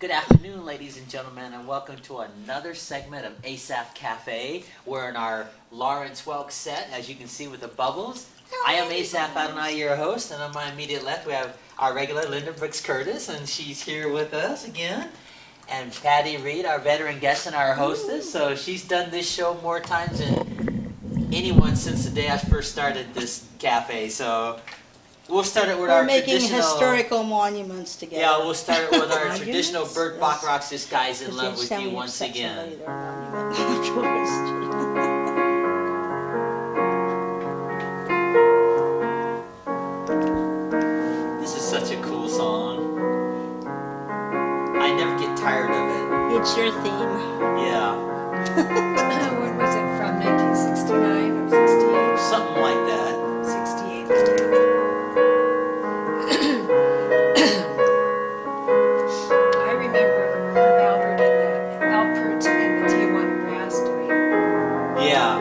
Good afternoon, ladies and gentlemen, and welcome to another segment of Asaph Cafe. We're in our Lawrence Welk set, as you can see with the bubbles. I am Asaph Adonai, your host, and on my immediate left we have our regular Linda Brooks Curtis, and she's here with us again. And Patty Reed, our veteran guest and our hostess. So she's done this show more times than anyone since the day I first started this cafe. So we'll start it with our traditional... We're making historical monuments together. Yeah, we'll start it with our traditional Burt Bacharach's This Guy's in Love with You once again. This is such a cool song. I never get tired of it. It's your theme. Yeah. When was it from? 1969 or 68? Something like that. 68, I think. I remember Herb Alpert in the Tijuana Brass doing. Yeah.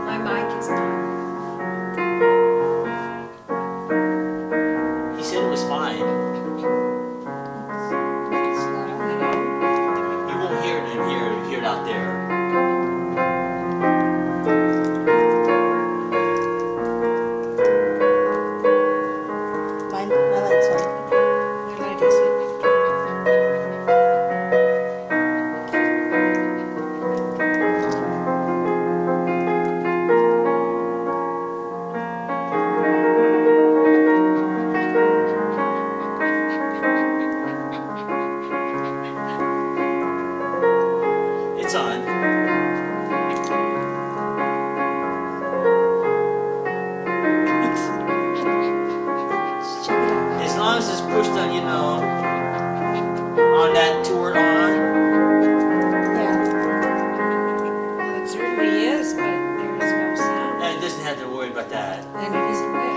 My mic is on. He said it was fine. You won't hear it in here, you hear it out there. My light's on. My light is on. It's on. Check it out. As long as it's pushed on, you know, on that toward on. Yeah. Well, it certainly is, but there is no sound. And it doesn't have to worry about that. And it isn't red.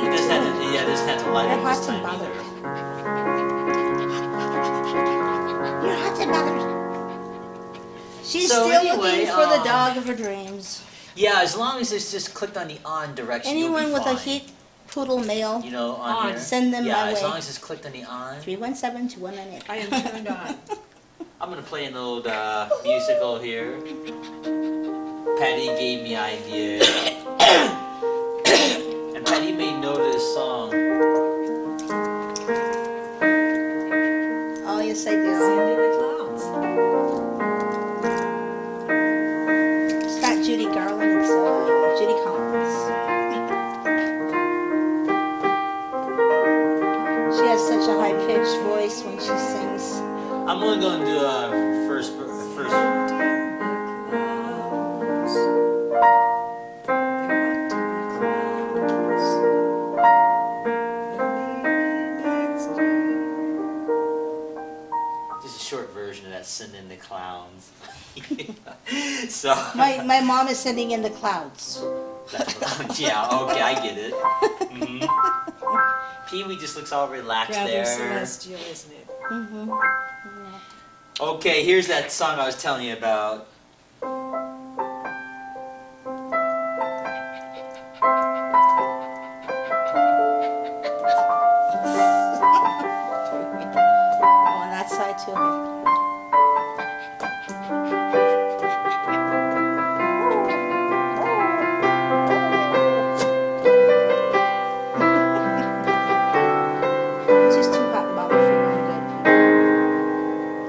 It doesn't have to, yeah, it doesn't have to light You're up hot this and time bothered. either. You're hot and bothered. She's So still anyway, looking for the dog of her dreams. Yeah, as long as it's just clicked on the on direction, you'll Anyone be with fine. a heat poodle male, You know, on On. here. send them Yeah, my as way. long as it's clicked on the on. 317-2198. I am turned on. I'm gonna play an old musical here. Patty gave me idea. And Patty made note of this song. Oh, yes, I do. Send in the clouds. It's not Judy Garland, it's Judy Collins. She has such a high-pitched voice when she sings. I'm only gonna do a first. Just a short version of that "Send in the Clowns." So. My mom is sending in the clouds. Yeah. Okay, I get it. Pee-wee just looks all relaxed Rather there. celestial, isn't it? Mm-hmm. Okay, here's that song I was telling you about. On that side too. It's just too hot and bothered for your own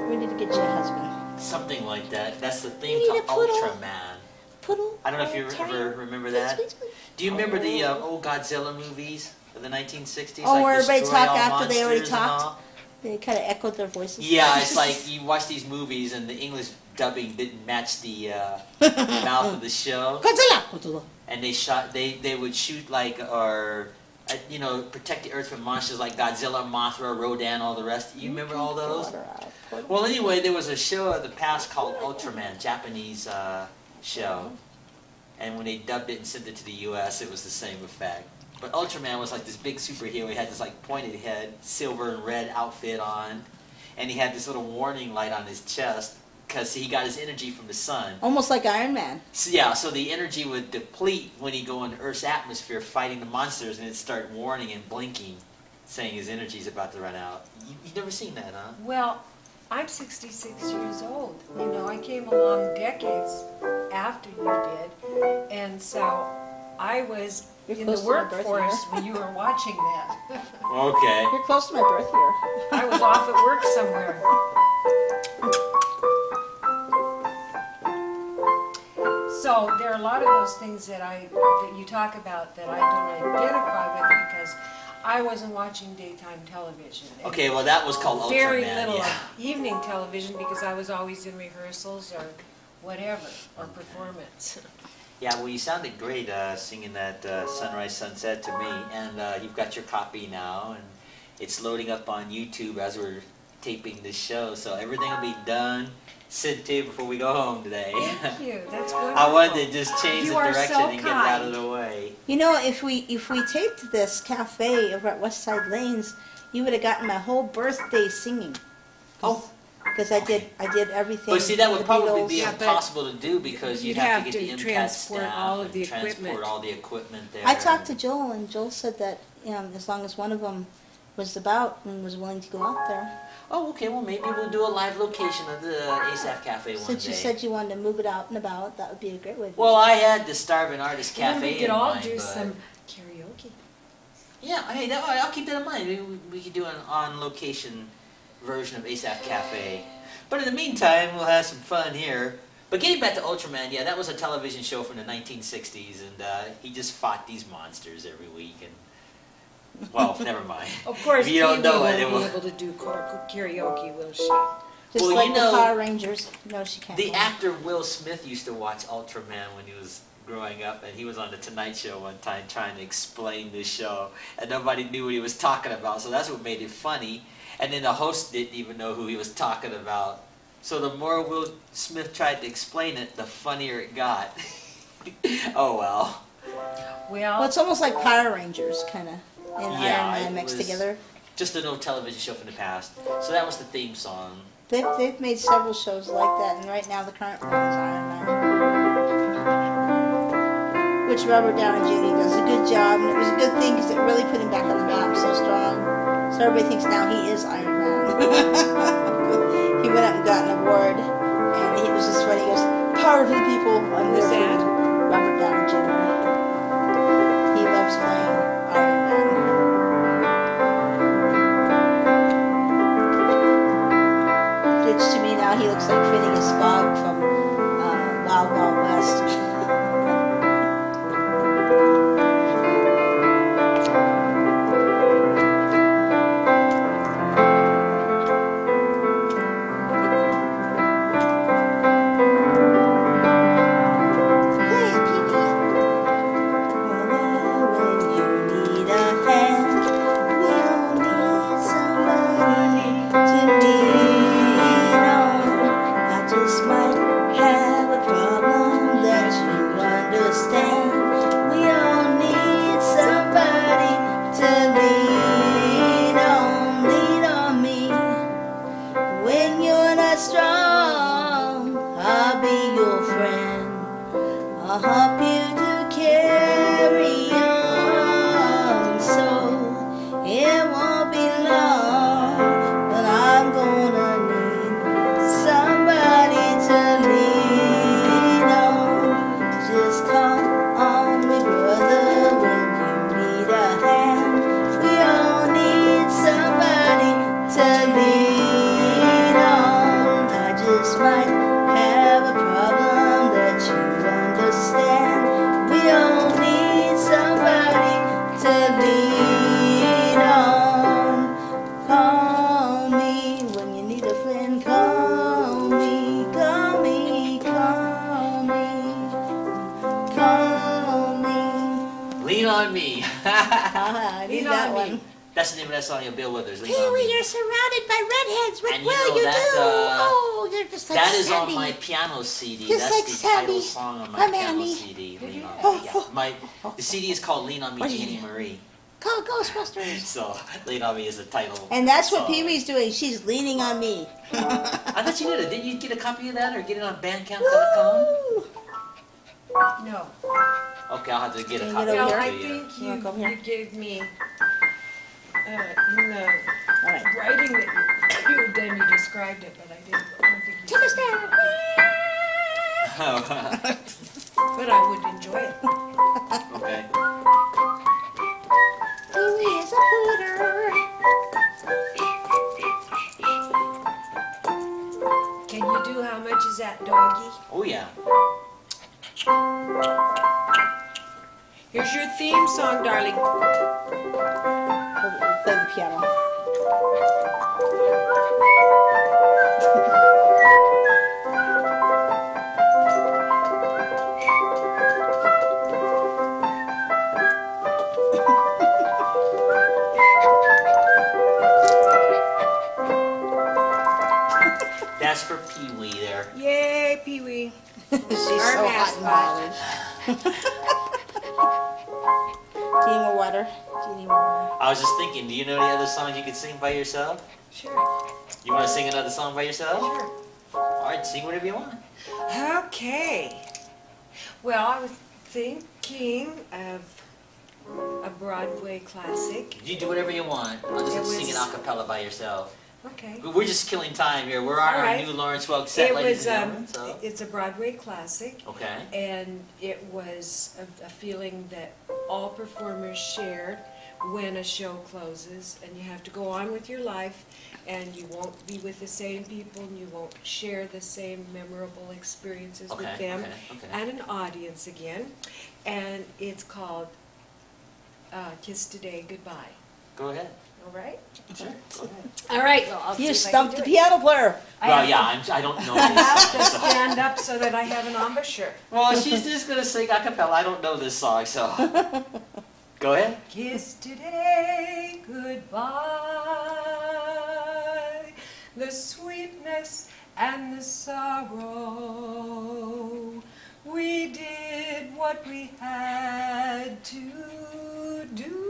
good. We need to get you a husband. Something like that. That's the theme You need to a poodle. Ultraman. Poodle. I don't know if you Tiger. ever remember that. Please, please, please. Do you remember the old Godzilla movies of the 1960s? Oh, where everybody Destroy talk All after they already Monsters and talked? all? They kind of echoed their voices. Yeah, it's like you watch these movies and the English dubbing didn't match the mouth of the show, Godzilla. Godzilla. and they would shoot like or you know, protect the Earth from monsters like Godzilla, Mothra, Rodan, all the rest. You remember all those? Well, anyway, there was a show of the past called Ultraman, Japanese show. And when they dubbed it and sent it to the U.S., it was the same effect. But Ultraman was like this big superhero. He had this like pointed head, silver and red outfit on. And he had this little warning light on his chest, because he got his energy from the sun. Almost like Iron Man. So, yeah, so the energy would deplete when he go into Earth's atmosphere fighting the monsters, and it'd start warning and blinking, saying his energy's about to run out. You've never seen that, huh? Well, I'm 66 years old. You know, I came along decades after you did, and so I was You're in the close to my birth workforce year. when you were watching that. Okay. You're close to my birth year. I was off at work somewhere. So there are a lot of those things that you talk about that I don't identify with because I wasn't watching daytime television. And Okay, well that was called Ultraman. very little yeah. of evening television because I was always in rehearsals or whatever, or performance. Yeah, well you sounded great singing that Sunrise Sunset to me, and you've got your copy now, and it's loading up on YouTube as we're taping this show, so everything will be done, sent to you before we go home today. Thank you, that's wonderful. I wanted to just change You the are direction so and get it out of kind. the way. You know, if we taped this cafe over at West Side Lanes, you would have gotten my whole birthday singing. Oh. Because I did everything. But see, that would the probably Beatles. be Yeah, but impossible to do because you'd you'd have to have get to the MCAT transport staff all of and the transport equipment. all the equipment there. I talked to Joel, and Joel said that as long as one of them was about and was willing to go out there. Oh, okay. Well, maybe we'll do a live location of the Asaph Cafe one Since day. you said you wanted to move it out and about, that would be a great way to do Well, it. I had the Starving Artist Then Cafe we could in all mind, do but some karaoke. yeah, hey, I'll keep that in mind. We could do an on-location version of Asaph Cafe. But in the meantime, we'll have some fun here. But getting back to Ultraman, yeah, that was a television show from the 1960s, and he just fought these monsters every week. And well, never mind. Of course, If you don't Pee-wee know won't it, it be will. able to do karaoke, will she? Just well, like you the know, Power Rangers. No, she can't. The go. actor Will Smith used to watch Ultraman when he was growing up, and he was on the Tonight Show one time trying to explain this show, and nobody knew what he was talking about, so that's what made it funny. And then the host didn't even know who he was talking about. So the more Will Smith tried to explain it, the funnier it got. Oh well. Well, Well, it's almost like Power Rangers, kind of, and Yeah, Iron it Man mixed was- together. Just an old television show from the past. So that was the theme song. They've made several shows like that, and right now the current one is Iron Man. Which Robert Downey Jr. does a good job, and it was a good thing because it really put him back on the map so strong. So everybody thinks now he is Iron Man. He went up and got an award, and he was just funny. He goes, "Power to the people." I'm Who's there for that? you." Robert Downey Jr. He loves playing Iron Man. Which to me now he looks like Phineas Fogg from Wild Wild West. I'll help you to carry on, so it won't be long, but I'm gonna need somebody to lean on. Just come on, me brother, when you need a hand. We all need somebody to lean on. I just might have a problem that you understand. We all need somebody to lean on. Call me when you need a friend. Call me, call me, call me, call me. Lean on me. I need Lean that on one. me. That's the name of that song, Bill Withers. Lean Pee on Wee, me. you're surrounded by redheads. What And you will know you that, do? Oh, you're just like That is Sandy. on my piano CD. Just That's like the title Sandy. song on my I'm piano Andy. CD. Lean on Oh, me. Yeah. The CD is called Lean on Me, What do you Jeannie do? Marie. Call Ghostbusters. So, Lean on Me is the title. And that's what song. Pee Wee's doing. She's leaning on me. I thought you did it. Didn't you get a copy of that or get it on Bandcamp.com? Woo! No. Okay, I'll have to get a Can you copy get of over Well, it I to you. think You wanna come here? you gave me, in the All right. writing that you had done, you described it, but I don't think you Take a said step. it. But I would enjoy it. Okay. Pee Wee is a pooter. Can you do How Much Is That Doggy? Oh, yeah. Here's your theme song, darling. We'll play the piano. That's for Pee Wee there. Yay, Pee Wee. She's so hot and bothered. Do you need more water? Do you need more water? I was just thinking, do you know any other songs you could sing by yourself? Sure, You want to sing another song by yourself? sure. All right, sing whatever you want. Okay. Well, I was thinking of a Broadway classic. You do whatever you want. I'll just It sing it was- a cappella by yourself. Okay. We're just killing time here. We're on All our right. new Lawrence Welk set, It ladies was, and gentlemen. So. it's a Broadway classic, Okay. and it was a feeling that all performers shared when a show closes, and you have to go on with your life, and you won't be with the same people, and you won't share the same memorable experiences Okay, with them okay. and an audience again. And it's called Kiss Today, Goodbye. Go ahead. All right? Sure. Go ahead. All right. Well, I'll see You if I can stumped do the it. piano player. Well, yeah, I don't know I have to this song. So. stand up so that I have an embouchure. Well, she's just going to sing a cappella. I don't know this song, so. Go ahead. Kiss today, goodbye, the sweetness and the sorrow. We did what we had to do,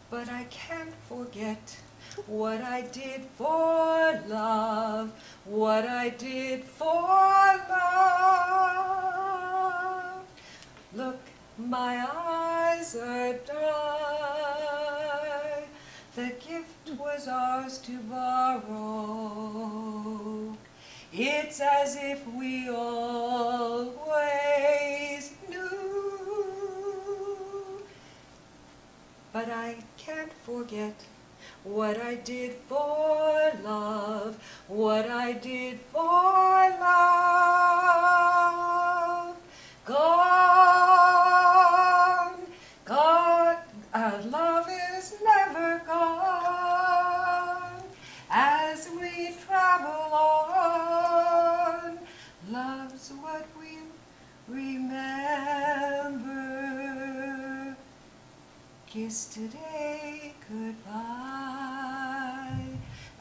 but I can't forget what I did for love, what I did for love. Look, my eyes are dry. The gift was ours to borrow. It's as if we always knew. But I can't forget what I did for love, what I did for love. Gone, gone, love is never gone. As we travel on, love's what we remember. Kiss today goodbye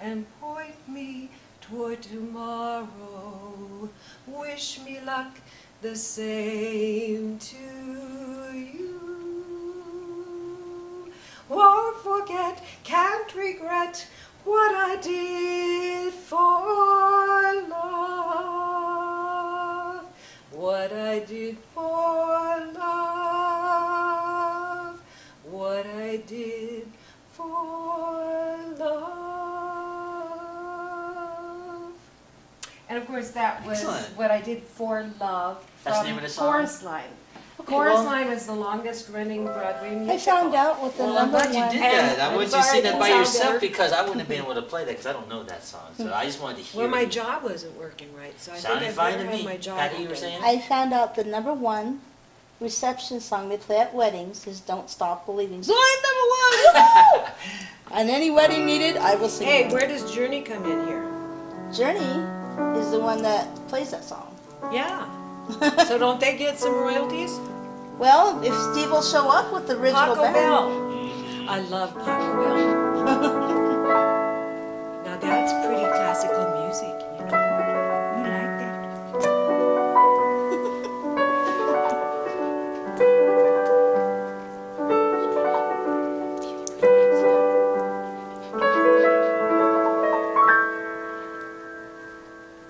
and point me toward tomorrow. Wish me luck the same to you. Won't forget, can't regret what I did for love. What I did for love. What I did for love. And of course that was Excellent. What I Did for Love That's the from name of the song? Chorus Line. Okay, Chorus well- Line was the longest running Broadway musical. I found out what the Well, I'm number glad you one. did And that. I I'm wanted you to sorry sing it that by didn't sound yourself better. because I wouldn't have been able to play that because I don't know that song. So I just wanted to hear Well, my you. jaw wasn't working right, so I Sounded think fine I to better me. have my jaw Patty, you were open. saying? I found out the number one reception song they play at weddings is "Don't Stop Believing." So I'm number one. Woo! And any wedding needed, I will sing. Hey, it. where does Journey come in here? Journey is the one that plays that song. Yeah. So don't they get some royalties? Well, if Steve will show up with the original Paco band. Bell. I love Paco Bell. Now that's pretty classical music, you know. You like that?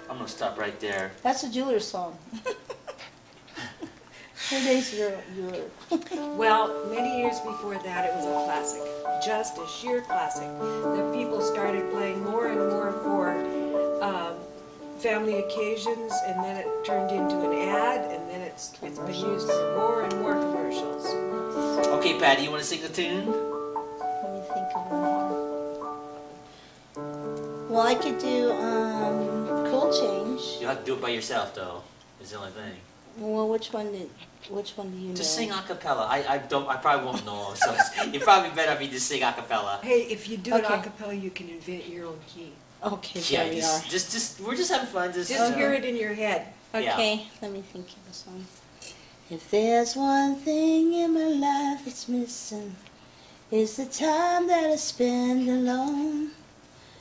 I'm gonna stop right there. That's a jeweler's song. Her days are jeweler. Well, many years before that, it was a classic, just a sheer classic. The people started playing more and more for family occasions, and then it turned into an ad, and then it's been used for more and more commercials. Okay, Patty, you want to sing the tune? Let me think of one more. Well, I could do Cool Change. You'll have to do it by yourself, though. Is the only thing. Well, which one do you know? Just sing a cappella. I probably won't know. So it's probably better if you just sing a cappella. Hey, if you do it Okay. a cappella, you can invent your own key. Okay, Yeah, there we are. just we're just having fun. Just hear it in your head. Okay, let me think of a song. If there's one thing in my life that's missing, it's the time that I spend alone,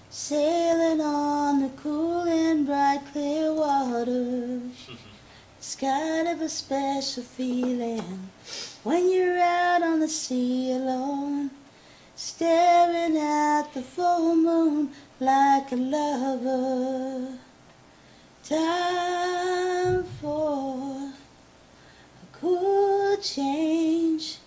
sailing on the cool and bright clear water. It's kind of a special feeling when you're out on the sea alone, staring at the full moon like a lover. Time for a cool change.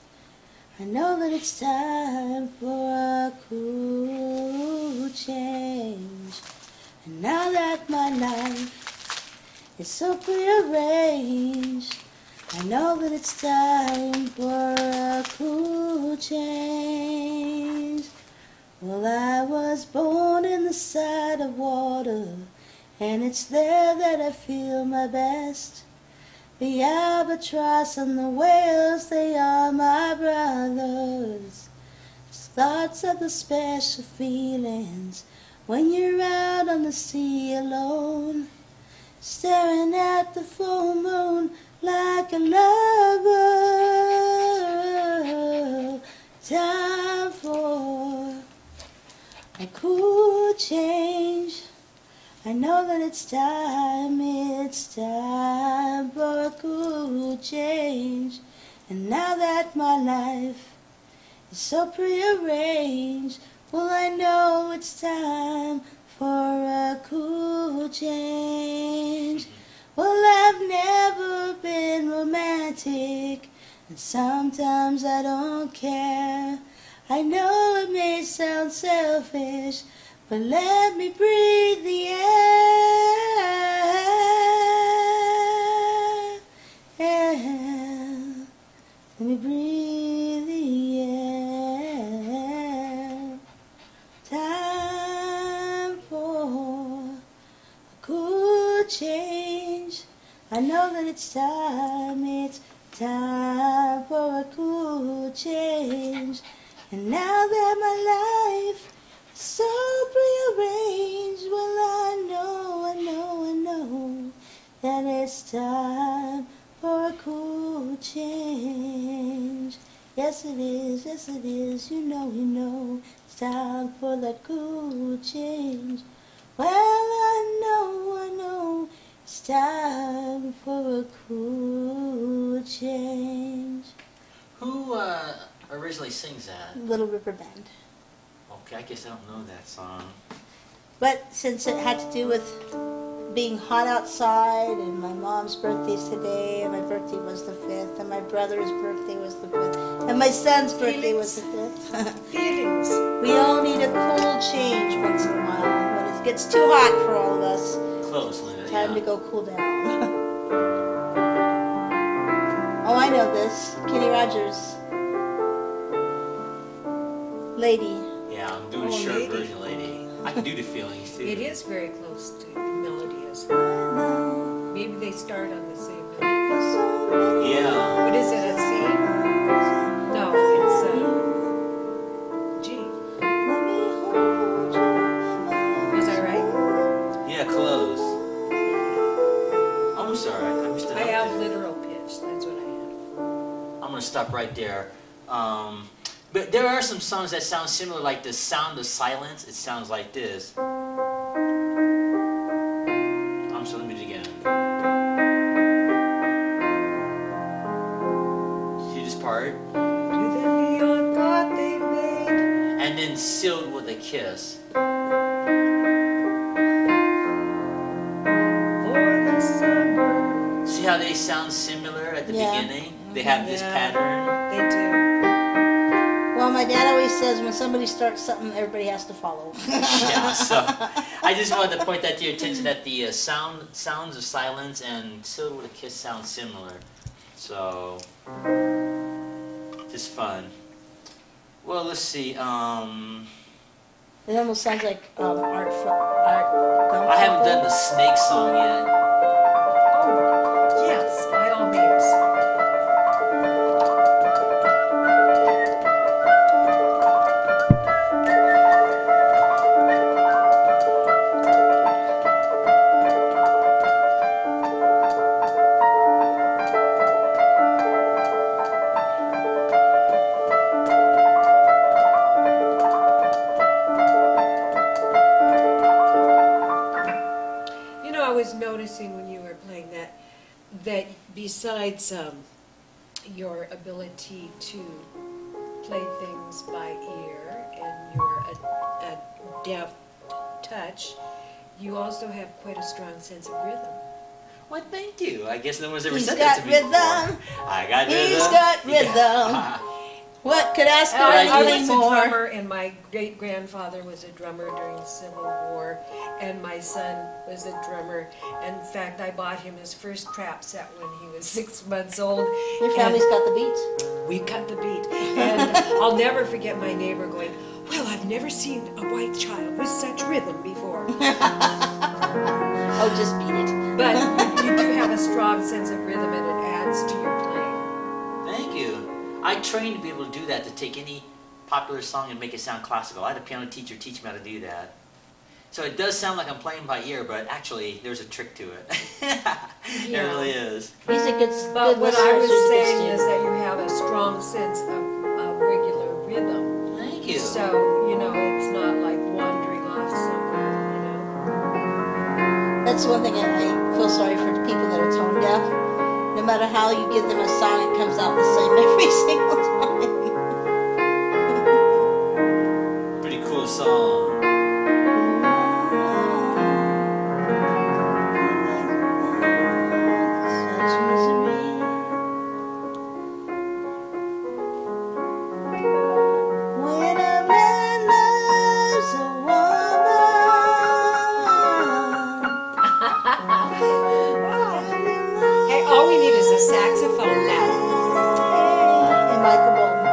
I know that it's time for a cool change. And now that my life is so prearranged, I know that it's time for a cool change. Well, I was born in the sight of water, and it's there that I feel my best. The albatross and the whales, they are my brothers. Thoughts of the special feelings when you're out on the sea alone, staring at the full moon like a lover. Time for a cool change. I know that it's time for a cool change. And now that my life is so prearranged, well, I know it's time for a cool change. Well, I've never been romantic, and sometimes I don't care. I know it may sound selfish, but let me breathe the air. Let me breathe the air. Time for a cool change. I know that it's time for a cool change. And now that my life is so prearranged, well, I know that it's time for a cool change. Yes it is, you know, it's time for that cool change. Well, I know, it's time for a cool change. Who originally sings that? Little River Band. Okay, I guess I don't know that song. But since it had to do with being hot outside, and my mom's birthday's today, and my birthday was the 5th, and my brother's birthday was the 5th, and my son's birthday was the 5th. Feelings. We all need a cool change once in a while. When it gets too hot for all of us, Close, Linda. time to go cool down. Oh, I know this. Kenny Rogers. Lady. Yeah, I'm doing a Oh, short Lady. version, lady. I can do the feelings too. It is very close to the melody, isn't it? Maybe they start on the same note. Yeah. What is it, a C? No, it's G. Was I right? Yeah, close. I'm sorry, I missed it. I have literal pitch, that's what I have. I'm gonna stop right there. But there are some songs that sound similar, like the Sound of Silence. It sounds like this. I'm sorry, let me do it again. See this part? To the beyond God they made. And then Sealed with a Kiss. See how they sound similar at the Yeah. beginning? They have this Yeah. pattern. They do. Well, my dad always says when somebody starts something, everybody has to follow. Yeah, so I just wanted to point that to your attention that the sounds of silence and Silver with a Kiss sound similar. So, just fun. Well, let's see. It almost sounds like art. I haven't done the snake song yet. Oh, yes, by all means. You know, I was noticing when you were playing that besides your ability to play things by ear and your deft touch, you also have quite a strong sense of rhythm. Well, thank you. I guess no one's ever He's said got that to me rhythm. before. I got rhythm. He's got rhythm. Yeah. What could ask for I anything was a more? drummer, and my great-grandfather was a drummer during the Civil War, and my son was a drummer. And in fact, I bought him his first trap set when he was 6 months old. Your family's got the beats. We cut the beat. And I'll never forget my neighbor going, "Well, I've never seen a white child with such rhythm before." Oh, just beat it. But you do have a strong sense of rhythm, and it adds to your playing. Thank you. I trained to be able to do that, to take any popular song and make it sound classical. I had a piano teacher teach me how to do that. So it does sound like I'm playing by ear, but actually there's a trick to it. It Yeah. really is. He's a good, But good what listener, I was so he's a good saying student. is that you have a strong sense of regular rhythm. Thank you. So, you know, it's not like wandering off somewhere, you know. That's one thing I feel sorry for the people that are tone deaf. No matter how you give them a song, it comes out the same every single time. Pretty cool song. Such misery. When a man loves a woman. Hey, all we need is a saxophone now. And Michael Bolton.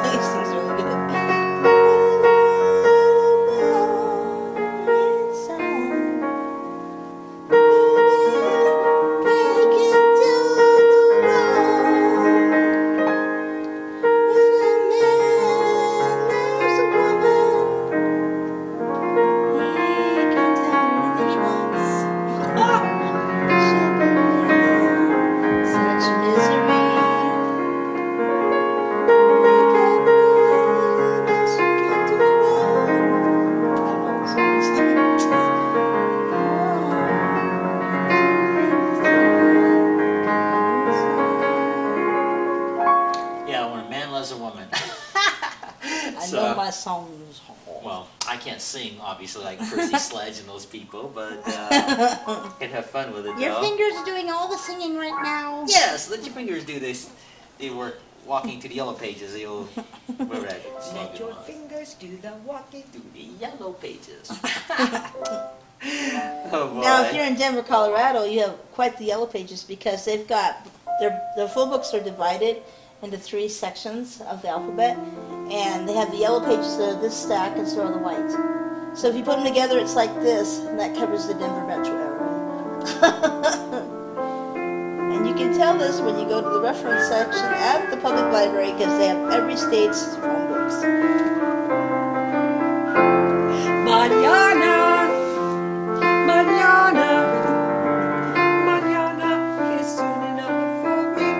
He sings really good. Such misery. Yeah, when a man loves a woman. I know my songs. Well, I can't sing, obviously, like Percy Sledge and those people, but can have fun with it, Your though. fingers are doing all the singing right now. Yes, let your fingers do this. They work walking to the yellow pages. You'll whatever that Let slogan your was. fingers do the walking. To the yellow pages. Oh boy. Now, if you're in Denver, Colorado, you have quite the yellow pages because they've got their full books are divided into 3 sections of the alphabet, and they have the yellow pages that are this stack and so are the white. So if you put them together, it's like this, and that covers the Denver metro area. And you can tell this when you go to the reference section at the public library because they have every state's phone books. Mañana, mañana, mañana is soon enough for me.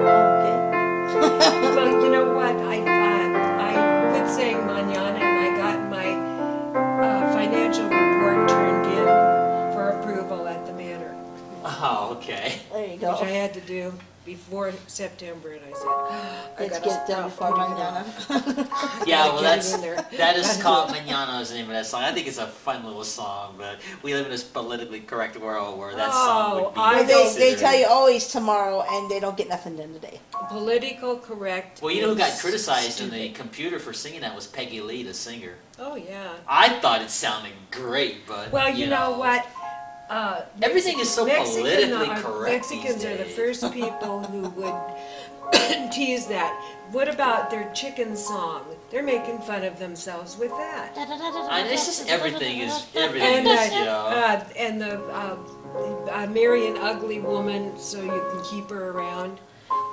Okay. Well, you know what? I quit saying mañana, and I got my financial report turned in for approval at the manor. Oh, Okay. There you which go. I had to do before September, and I said, I Let's gotta get it done stop before putting it Manana. off. Yeah, well, Gotta get it in there. that is Gotta do called it. Manana is the name of that song. I think it's a fun little song, but we live in this politically correct world where that song would be I Well, don't- they considered- tell you always tomorrow, and they don't get nothing done today. Political correct. Well, you know who got is criticized in the stupid. computer for singing that was Peggy Lee, the singer. Oh, yeah. I thought it sounded great, but Well, you know what? Everything is so politically correct Mexicans these are the days. first people who would tease that. What about their chicken song? They're making fun of themselves with that. And it's just everything is And you know. the marry an ugly woman so you can keep her around.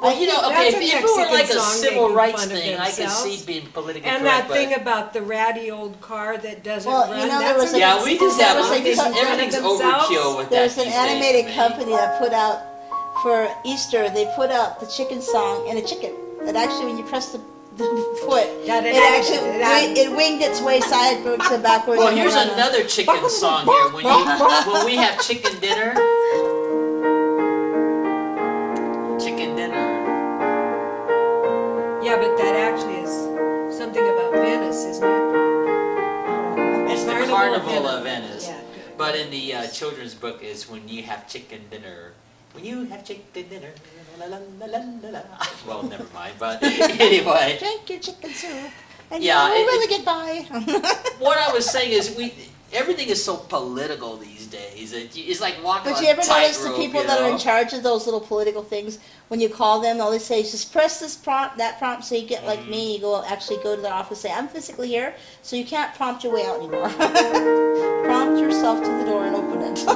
Well, you know, okay, That's a if it were like a Mexican song civil making rights fun of thing, I could themselves. see being politically And correct. that thing about the ratty old car that doesn't Well, run. you know, that's there was a a- yeah, we just there have was a- everything's themselves. overkill with There's that an these days animated to me. company that put out, for Easter, they put out the chicken song and a chicken. That actually, when you press the foot, it winged its way sideways and backwards. Well, and here's around. another chicken song here. When we have chicken dinner, chicken dinner. Yeah, but that actually is something about Venice, isn't it? It's the Carnival Carnival of of Venice. Yeah, good. But in the children's book is when you have chicken dinner. When you have chicken dinner. La, la, la, la, la, la. Well, never mind. But anyway, Drink your chicken soup, and Yeah, you'll it- really get by. what I was saying is everything is so political these days. It's like walking But on you ever notice the tightrope, people you that are know? in charge of those little political things? When you call them, all they say is just press this prompt, that prompt, so you get like me. You go to their office, and say I'm physically here, so you can't prompt your way out anymore. Prompt yourself to the door and open it.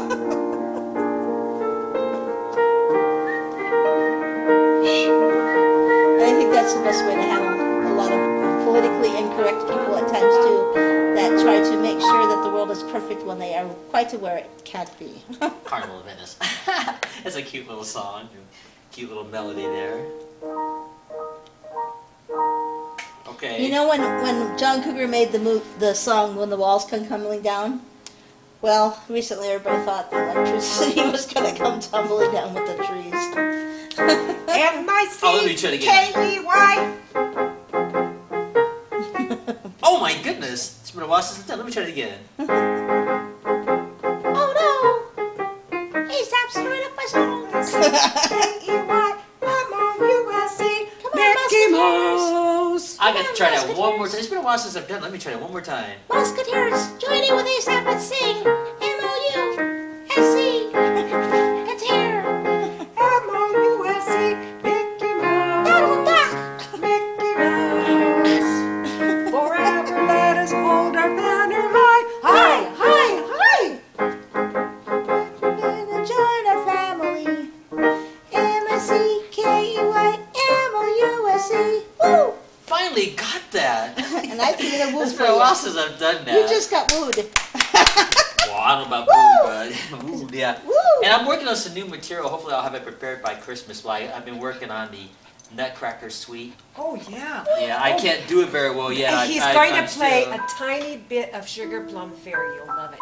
And I think that's the best way to handle a lot of politically incorrect people at times too, that try to make sure that the world is perfect when they are quite aware it can't be. Carnival of Venice. That's a cute little song. Cute little melody there. Okay. You know when John Cougar made the song When the Walls Come Tumbling Down? Well, recently everybody thought the electricity was going to come tumbling down with the trees. Oh, let me try it again. M-I-C-K-E-Y. Oh my goodness! It's been a while since it's done. Let me try it again. Oh no! Hey, stop screwing up my song! K-E-Y. M-O-U-S-E. Come on, Mickey Mouse. I got to try that one more time. It's been a while since I've done it. Let me try it one more time. Musketeers, join in with Asaph and sing M-O-U-S-E. Kateer. M-O-U-S-E. Mickey Mouse. Donald Duck. Mickey Mouse. Forever let us hold our banner high. High, high, high. And join our family. M-I-C-K-E-Y. M-O-U-S-E. Woo! Finally got that. And I think it'll woo It's for been a while you. since I've done that. You just got wooed. Well, I don't know about food, but wooed, yeah. Woo! And I'm working on some new material. Hopefully, I'll have it prepared by Christmas. Well, I've been working on the Nutcracker Suite. Oh, yeah. Yeah, I can't do it very well yet. And he's going to play a tiny bit of Sugar Plum Fairy. You'll love it.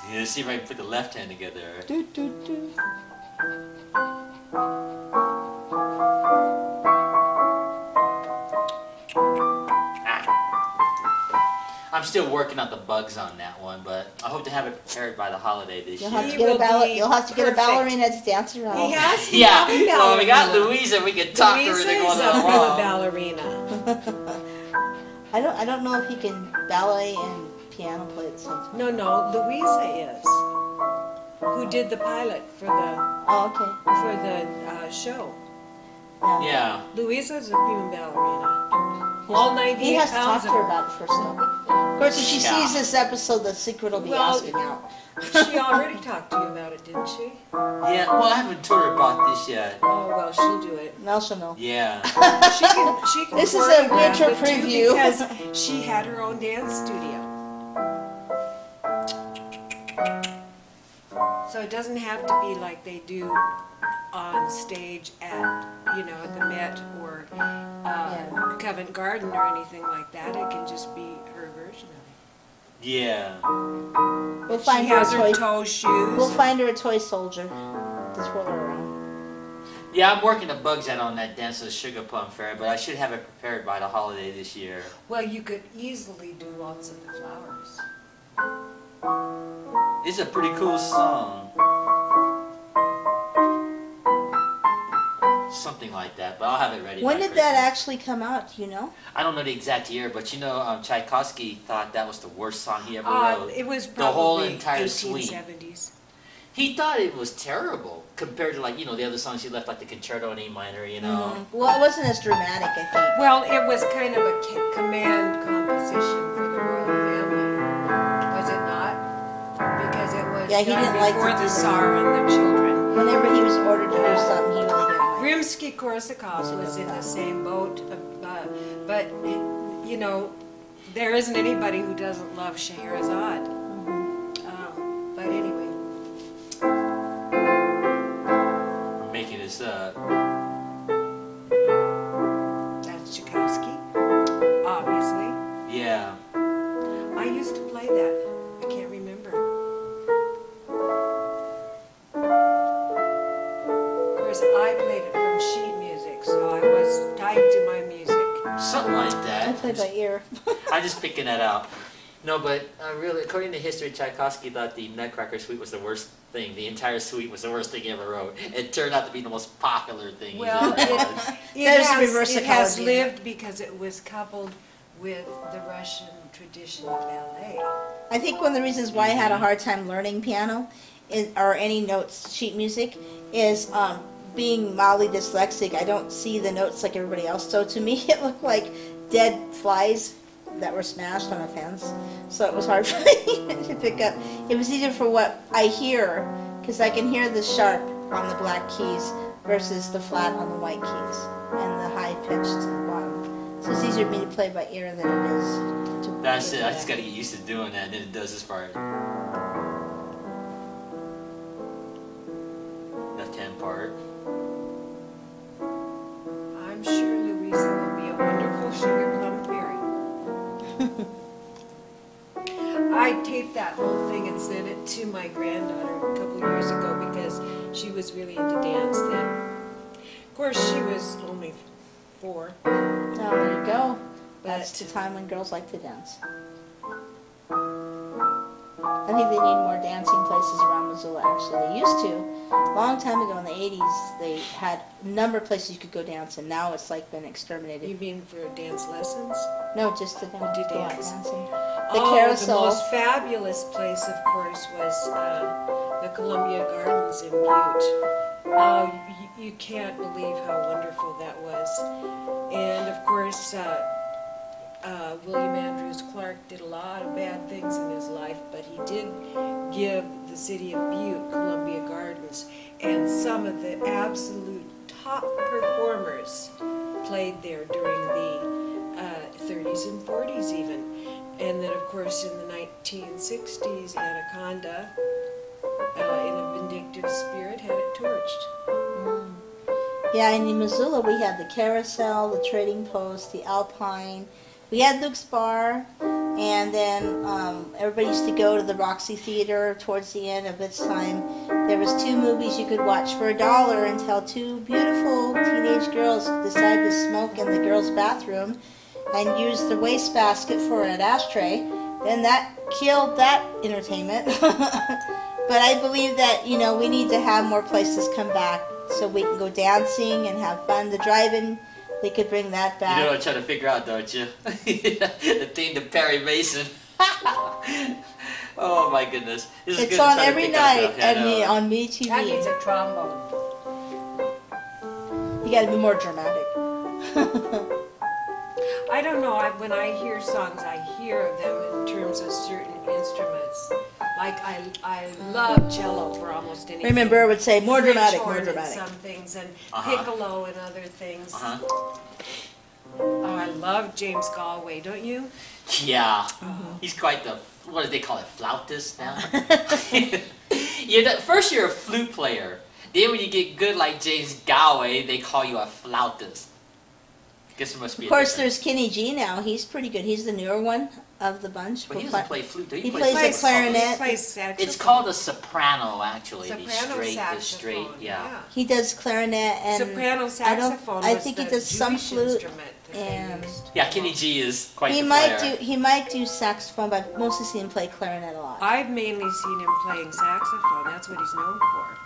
Yeah, see if I can put the left hand together. Do, do, do. I'm still working out the bugs on that one, but I hope to have it prepared by the holiday this You'll year. have to He get a will ballet. be You'll have to get a perfect. ballerina to dance around. He has to Yeah, be a well, we got ballerina. Louisa. We can talk Louisa everything is going a along. ballerina. I don't know if he can ballet and piano play at the same time. No, Louisa is. Who did the pilot for the Oh, show? okay. Yeah. Louisa's a prima ballerina. All 98 He has to talk pounds to of her about it first, though. Of course, if she Yeah. sees this episode, the secret will be Well, asking out. She already talked to you about it, didn't she? Yeah, well, I haven't told her about this yet. Oh, well, she'll do it. Now she'll know. Yeah. She can This is a choreograph winter it, too, preview. because she had her own dance studio. So it doesn't have to be like they do on stage at the Met or Covent Garden or anything like that. It can just be her version of it. Yeah. We'll find She her has a her toy. toe shoes. We'll find her a toy soldier to twirl her around. Yeah, I'm working the bugs out on that Dance of the Sugar Plum Fairy, but I should have it prepared by the holiday this year. Well, you could easily do Waltz of the Flowers. It's a pretty cool song. Something like that, but I'll have it ready. When by did that Christmas. actually come out? Do you know? I don't know the exact year, but you know, Tchaikovsky thought that was the worst song he ever wrote. It was The whole probably entire suite. 1870s. He thought it was terrible compared to, like, you know, the other songs he left, like the Concerto in A minor, you know. Well, it wasn't as dramatic, I think. Well, it was kind of a command composition for the royal family, was it not? Because it was Yeah, he done didn't like to before do the that. Tsar and the children. Whenever he was ordered to do something, he really didn't like it. Rimsky-Korsakov was in the same boat, but you know, there isn't anybody who doesn't love Scheherazade. But anyway, We're making this up. that's Tchaikovsky, obviously. Yeah. I used to play that. I can't remember. Of course, I played it from sheet music, so I was tied to my music. Something like I that. play by ear. I'm just picking that out. No, but really, according to history, Tchaikovsky thought the Nutcracker Suite was the worst thing. The entire suite was the worst thing he ever wrote. It turned out to be the most popular thing Well, he's ever done. There's the reverse it has psychology. lived because it was coupled with the Russian tradition of ballet. I think one of the reasons why I had a hard time learning piano or any notes, sheet music, is being mildly dyslexic. I don't see the notes like everybody else. So to me, it looked like dead flies that were smashed on a fence. So it was hard for me to pick up. It was easier for what I hear, because I can hear the sharp on the black keys versus the flat on the white keys and the high pitched to the bottom. So it's easier for me to play by ear than it is to That's play it. by I just that. got to get used to doing that, and then it does this part. Left-hand part. I'm sure Louisa will be a wonderful sugar plum fairy. I taped that whole thing and sent it to my granddaughter a couple years ago because she was really into dance then. Of course, she was only 4. Oh, there you go. That's But the time when girls like to dance. I think they need more dancing places around Missoula, actually. They used to. A long time ago in the 80s, they had a number of places you could go dance, and now it's like been exterminated. you mean for dance lessons? No, just to dance. To go out dance. dancing. The The carousel. most fabulous place, of course, was the Columbia Gardens in Butte. Oh, you can't believe how wonderful that was. And of course, William Andrews Clark did a lot of bad things in his life, but he did give the city of Butte Columbia Gardens, and some of the absolute top performers played there during the 30s and 40s even. And then, of course, in the 1960s, Anaconda, in a vindictive spirit, had it torched. Yeah, and in Missoula we had the Carousel, the Trading Post, the Alpine. We had Luke's Bar, and then everybody used to go to the Roxy Theater towards the end of its time. There was 2 movies you could watch for $1 until 2 beautiful teenage girls decided to smoke in the girls' bathroom and use the wastebasket for an ashtray. Then that killed that entertainment. But I believe that, you know, we need to have more places come back so we can go dancing and have fun. The drive-in, they could bring that back. You know what I'm trying to figure out, don't you? The theme to Perry Mason. Oh my goodness. This is It's good to on try to every pick up night stuff. Yeah, I know. on Me TV. That needs a trombone. You got to be more dramatic. I don't know, when I hear songs, I hear them in terms of certain instruments. Like, I love cello for almost anything. Raymond Burr would say, more French dramatic, horn more in dramatic. some things, and Uh-huh. piccolo and other things. Uh-huh. Oh, I love James Galway, don't you? Yeah. He's quite the, what do they call it, flautist now? First you're a flute player. Then when you get good like James Galway, they call you a flautist. Guess there must be. Of course, there's Kenny G now. He's pretty good. He's the newer one of the bunch. But he doesn't play flute. He plays the clarinet. He plays saxophone. It's called a soprano, actually. Soprano the straight, yeah. He does clarinet and soprano saxophone. I think he does some Jewish flute instrument that they and used. Yeah, Kenny G is quite he the might player. he might do saxophone, but I've mostly seen him play clarinet a lot. I've mainly seen him playing saxophone. That's what he's known for.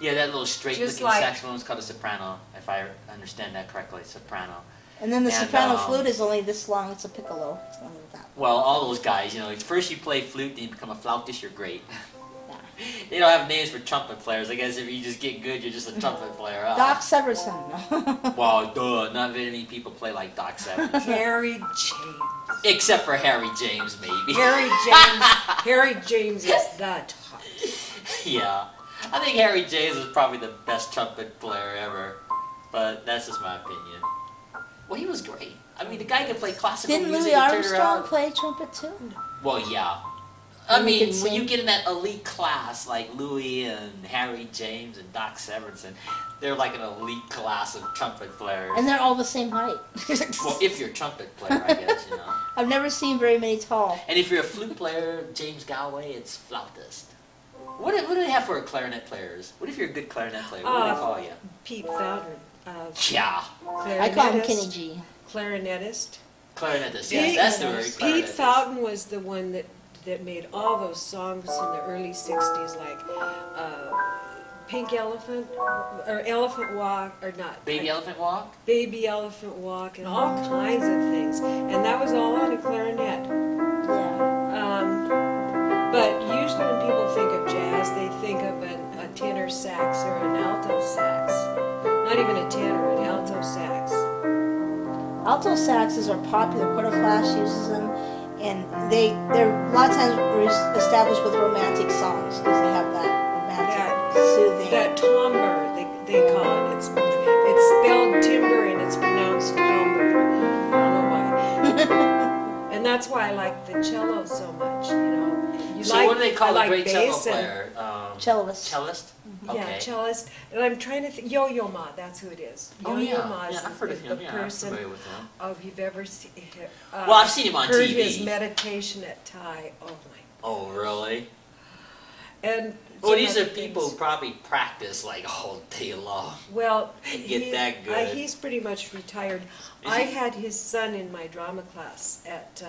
Yeah, that little straight-looking Just like- saxophone is called a soprano, if I understand that correctly. Soprano. And then the And, soprano flute is only this long. It's a piccolo. It's only that. Well, all those guys, you know, first you play flute, then you become a flautist, you're great. Yeah. They don't have names for trumpet players. I guess if you just get good, you're just a trumpet player. Doc Severson. Well, duh, not very many people play like Doc Sevens. Harry James. Except for Harry James, maybe. Harry James is the top. Yeah. I think Harry James was probably the best trumpet player ever. But that's just my opinion. Well, he was great. I mean, the guy could play classical Didn't music. Louis and turn Armstrong around. play trumpet too? Well, yeah. I And he mean, could when you sing. get in that elite class like Louis and Harry James and Doc Severinsen, they're like an elite class of trumpet players. And they're all the same height. Well, if you're a trumpet player, I guess, you know. I've never seen very many tall. And if you're a flute player, James Galway, it's flautist. What do they have for clarinet players? What if you're a good clarinet player? What do they call you? Pete Fountain. Yeah. I call him Kenny G. Clarinetist. Clarinetist, yes, that's the word. Pete clarinetist. Fountain was the one that made all those songs in the early 60s, like Pink Elephant, or Elephant Walk, or not. Baby Elephant Walk? Baby Elephant Walk, and all kinds of things. And that was all on a clarinet. Yeah. But usually when people think of jazz, they think of a tenor sax or an alto sax. Not even a tenor, an alto sax. Alto saxes are popular. Quarter Flash uses them, and they're a lot of times established with romantic songs because they have that romantic, soothing. That timbre, they call it. It's spelled timbre and it's pronounced timbre. I don't know why. And that's why I like the cello so much. You know. So what do they call I a like great cello bass and- player? Cellist. Cellist? Yeah, Okay. cellist. And I'm trying to think. Yo-Yo Ma, that's who it is. Oh, Yo-Yo yeah. Ma is Yeah, I've heard of the him. Yeah, I'm person. familiar with him. Oh, if you've ever seen. Well, I've seen him on heard TV. his meditation at Thai. Oh my. Oh, really? And. Well, some these are other people things. who probably practice like all day long. Well, Get that good. He's pretty much retired. Is I he? had his son in my drama class at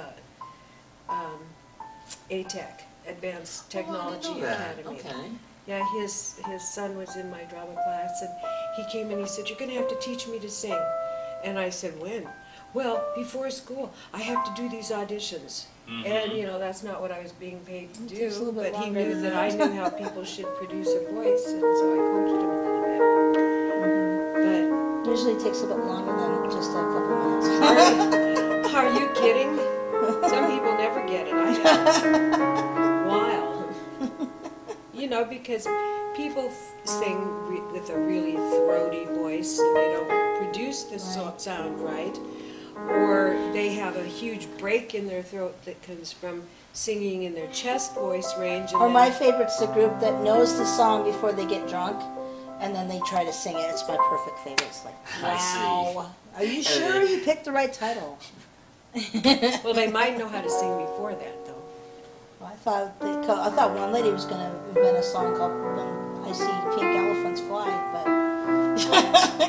ATEC, Advanced Technology Oh, I didn't know that. Academy. Okay. Yeah, his son was in my drama class, and he came and he said, "You're going to have to teach me to sing." And I said, "When?" "Well, before school. I have to do these auditions." And, you know, that's not what I was being paid to It takes a do, little bit but he longer knew than that that. I knew how people should produce a voice, and so I coached him a little bit. Usually it takes a bit longer than just a couple minutes. But are you kidding? Some people never get it. I have. Wild. You know, because people sing with a really throaty voice, they don't produce the sound right, or they have a huge break in their throat that comes from singing in their chest voice range. And Or then- my favorite's the group that knows the song before they get drunk, and then they try to sing it. It's my perfect favorite. It's like, I see. wow. Are you sure you picked the right title? Well, they might know how to sing before that, though. I thought one lady was going to invent a song called "When I See Pink Elephants Fly," but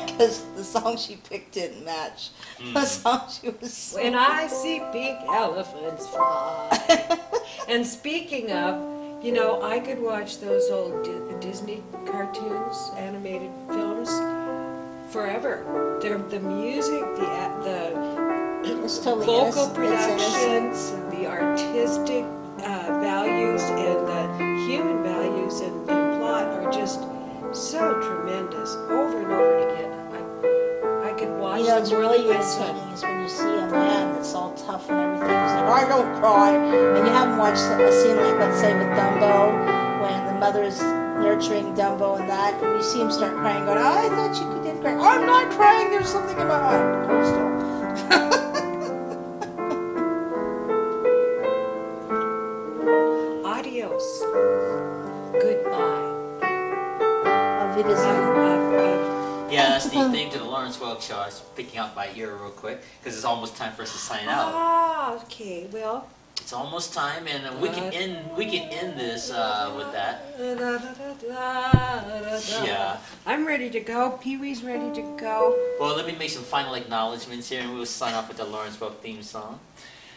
because the song she picked didn't match the song she was singing. When I see pink elephants fly. And speaking of, you know, I could watch those old Disney cartoons, animated films, forever. The music, It's totally vocal innocent. It's production, innocent. the artistic values, and the human values and plot are just so tremendous, over and over again. I could watch You know, it's them really with my son. irritating is when you see a man that's all tough and everything. He's like, I don't cry. And you haven't watched a scene like, let's say, with Dumbo, when the mother is nurturing Dumbo and that, and you see him start crying, going, I thought you did cry. I'm not crying. There's something in my eye. Hold still. Adios. Goodbye. Auf Wiedersehen. Yeah, that's the theme to the Lawrence Welk Show. I was picking out my ear real quick because it's almost time for us to sign out. Ah, okay. Well, It's almost time, and we can end this with that. Yeah. I'm ready to go. Pee-wee's ready to go. Well, let me make some final acknowledgments here, and we'll sign off with the Lawrence Welk theme song.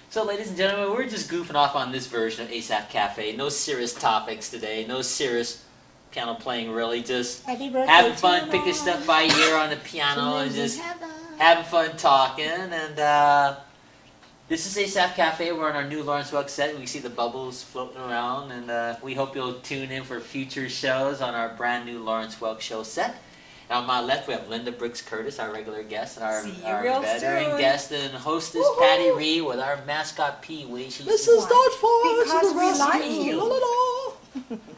So, ladies and gentlemen, we're just goofing off on this version of Asaph Cafe. No serious topics today. No serious piano playing, really. Just having fun, picking stuff by ear on the piano, and just having fun talking. And this is Asaph Cafe. We're on our new Lawrence Welk set. We can see the bubbles floating around, and we hope you'll tune in for future shows on our brand new Lawrence Welk Show set. And on my left, we have Linda Briggs Curtis, our regular guest, and our veteran guest and hostess, Patty Ree, with our mascot, Pee-wee. This is not fun. Because we like you.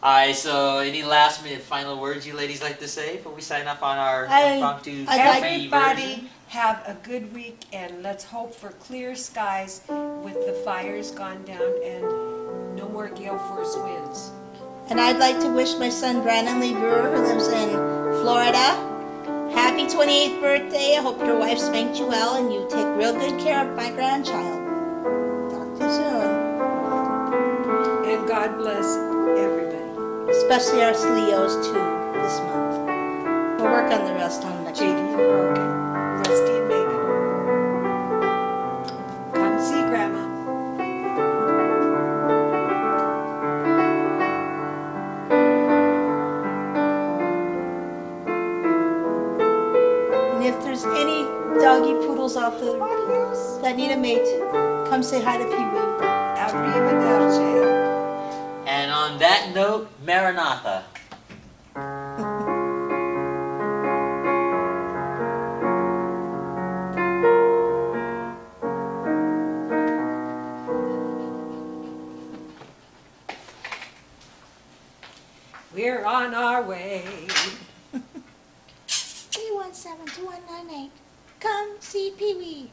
Alright, so any last minute final words you ladies like to say before we sign off on our impromptu cafe version? Everybody have a good week, and let's hope for clear skies with the fires gone down and no more gale force winds. And I'd like to wish my son Brandon Lee Brewer, who lives in Florida, happy 28th birthday. I hope your wife spanked you well and you take real good care of my grandchild. Talk to you soon. And God bless everybody. Especially our Leos too this month. We'll work on the rest on next week. JD and Broken, Rusty and Megan. Come see Grandma. And if there's any doggy poodles out there that need a mate, come say hi to Pee-wee. Arrivederci. And on that note, Maranatha. We're on our way. 317-2198. Come see Pee-wee.